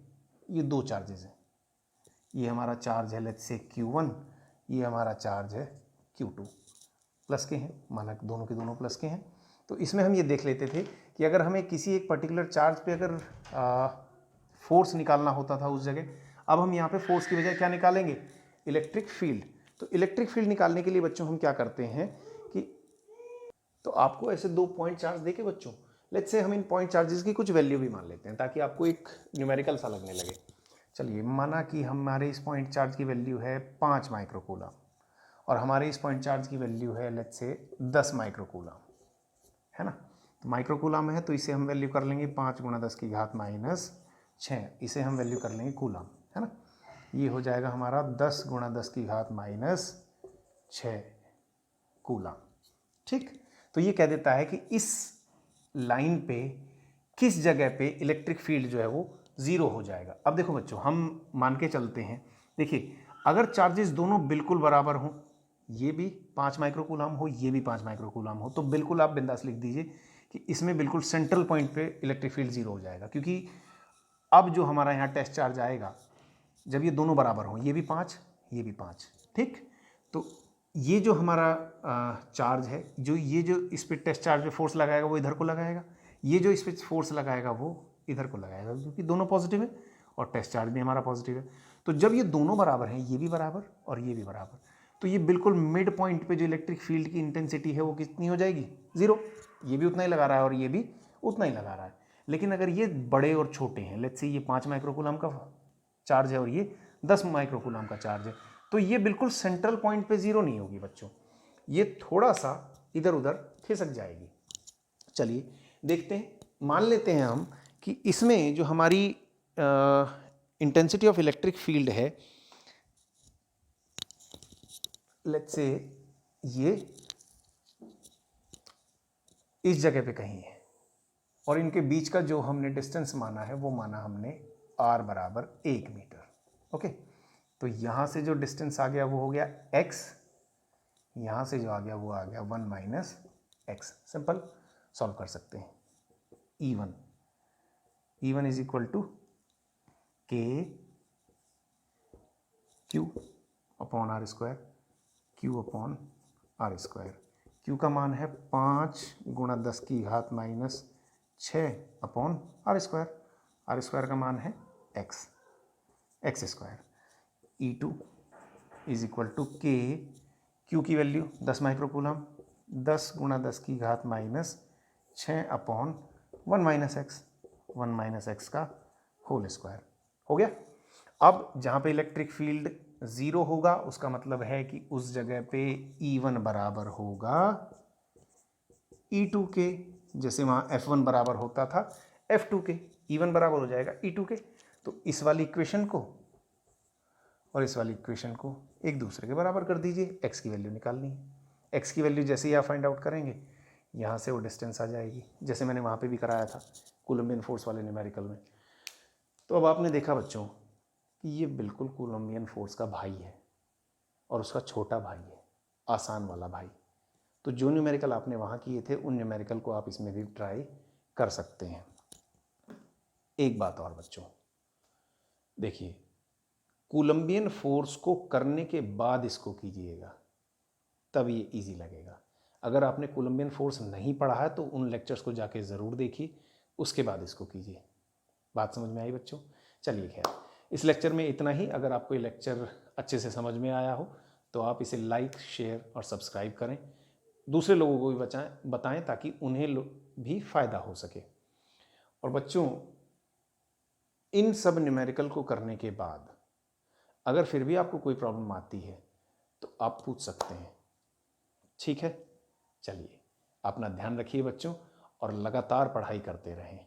[SPEAKER 1] ये 2 चार्जेस हैं, ये हमारा चार्ज है लेट्स से Q1, ये हमारा चार्ज है Q2, प्लस के हैं, माना दोनों के दोनों प्लस के हैं। तो इसमें हम ये देख लेते थे कि अगर हमें किसी एक पर्टिकुलर चार्ज पे अगर फोर्स निकालना होता था उस जगह, अब हम यहाँ पे फोर्स की बजाय क्या निकालेंगे, इलेक्ट्रिक फील्ड। तो इलेक्ट्रिक फील्ड निकालने के लिए बच्चों हम क्या करते हैं कि तो आपको ऐसे 2 पॉइंट चार्ज देके बच्चों, लेट्स से हम इन पॉइंट चार्जेस की कुछ वैल्यू भी मान लेते हैं ताकि आपको एक न्यूमेरिकल सा लगने लगे। चलिए, माना कि हमारे इस पॉइंट चार्ज की वैल्यू है 5 माइक्रोकूलम और हमारे इस पॉइंट चार्ज की वैल्यू है लेट्स से 10 माइक्रोकूलम, है ना। तो माइक्रोकूलम है तो इसे हम वैल्यू कर लेंगे 5 × 10 की घात -6, इसे हम वैल्यू कर लेंगे कूलम, है ना। ये हो जाएगा हमारा 10 × 10 की घात -6 कूलम। ठीक, तो ये कह देता है कि इस लाइन पे किस जगह पे इलेक्ट्रिक फील्ड जो है वो 0 हो जाएगा। अब देखो बच्चों, हम मान के चलते हैं, देखिए अगर चार्जेस दोनों बिल्कुल बराबर हों, ये भी 5 माइक्रोकूलम हो, ये भी 5 माइक्रोकूलम हो, तो बिल्कुल आप बिंदास लिख दीजिए कि इसमें बिल्कुल सेंट्रल पॉइंट पे इलेक्ट्रिक फील्ड 0 हो जाएगा। क्योंकि अब जो हमारा यहाँ टेस्ट चार्ज आएगा, जब ये दोनों बराबर हों, ये भी 5 ये भी 5, ठीक, तो ये जो हमारा चार्ज है, जो ये जो इस पे टेस्ट चार्ज पे फोर्स लगाएगा वो इधर को लगाएगा, ये जो इस पे फोर्स लगाएगा वो इधर को लगाएगा, क्योंकि दोनों पॉजिटिव है और टेस्ट चार्ज भी हमारा पॉजिटिव है। तो जब ये दोनों बराबर हैं, ये भी बराबर और ये भी बराबर, तो ये बिल्कुल मिड पॉइंट पे जो इलेक्ट्रिक फील्ड की इंटेंसिटी है वो कितनी हो जाएगी, 0। ये भी उतना ही लगा रहा है और ये भी उतना ही लगा रहा है। लेकिन अगर ये बड़े और छोटे हैं, लेट्स से ये 5 माइक्रोकूलम का चार्ज है और ये 10 माइक्रोकूलम का चार्ज है, तो ये बिल्कुल सेंट्रल पॉइंट पे 0 नहीं होगी बच्चों, ये थोड़ा सा इधर उधर खिसक जाएगी। चलिए देखते हैं, मान लेते हैं हम कि इसमें जो हमारी इंटेंसिटी ऑफ इलेक्ट्रिक फील्ड है, लेट्स से ये इस जगह पे कहीं है और इनके बीच का जो हमने डिस्टेंस माना है वो माना हमने r बराबर 1 मीटर। ओके, तो यहाँ से जो डिस्टेंस आ गया वो हो गया x, यहाँ से जो आ गया वो आ गया 1 - x। सिंपल सॉल्व कर सकते हैं। E1 is equal to k q upon r square, q upon r square. q का मान है 5 × 10 की घात -6 upon r square, r square का मान है x square. E2 is equal to k, q की वैल्यू 10 माइक्रोकूलम, 10 × 10 की घात -6 अपॉन 1 - x का होल स्क्वायर। हो गया। अब जहाँ पे इलेक्ट्रिक फील्ड 0 होगा उसका मतलब है कि उस जगह पे E1 बराबर होगा E2 के, जैसे वहाँ F1 बराबर होता था F2 के। E1 बराबर हो जाएगा E2 के। तो इस वाली इक्वेशन को और इस वाली इक्वेशन को एक दूसरे के बराबर कर दीजिए। x की वैल्यू निकालनी है। x की वैल्यू जैसे ही आप फाइंड आउट करेंगे यहाँ से वो डिस्टेंस आ जाएगी, जैसे मैंने वहाँ पे भी कराया था कूलम्बियन फोर्स वाले न्यूमेरिकल में। तो अब आपने देखा बच्चों कि ये बिल्कुल कूलम्बियन फोर्स का भाई है और उसका छोटा भाई है, आसान वाला भाई। तो जो न्यूमेरिकल आपने वहाँ किए थे उन न्यूमेरिकल को आप इसमें भी ट्राई कर सकते हैं। एक बात और बच्चों, देखिए कूलम्बियन फोर्स को करने के बाद इसको कीजिएगा, तब ये इजी लगेगा। अगर आपने कूलम्बियन फोर्स नहीं पढ़ा है तो उन लेक्चर्स को जाके ज़रूर देखिए, उसके बाद इसको कीजिए। बात समझ में आई बच्चों? चलिए खैर, इस लेक्चर में इतना ही। अगर आपको ये लेक्चर अच्छे से समझ में आया हो तो आप इसे लाइक, शेयर और सब्सक्राइब करें, दूसरे लोगों को भी बताएं ताकि उन्हें भी फ़ायदा हो सके। और बच्चों, इन सब न्यूमेरिकल को करने के बाद अगर फिर भी आपको कोई प्रॉब्लम आती है तो आप पूछ सकते हैं, ठीक है? चलिए, अपना ध्यान रखिए बच्चों और लगातार पढ़ाई करते रहें।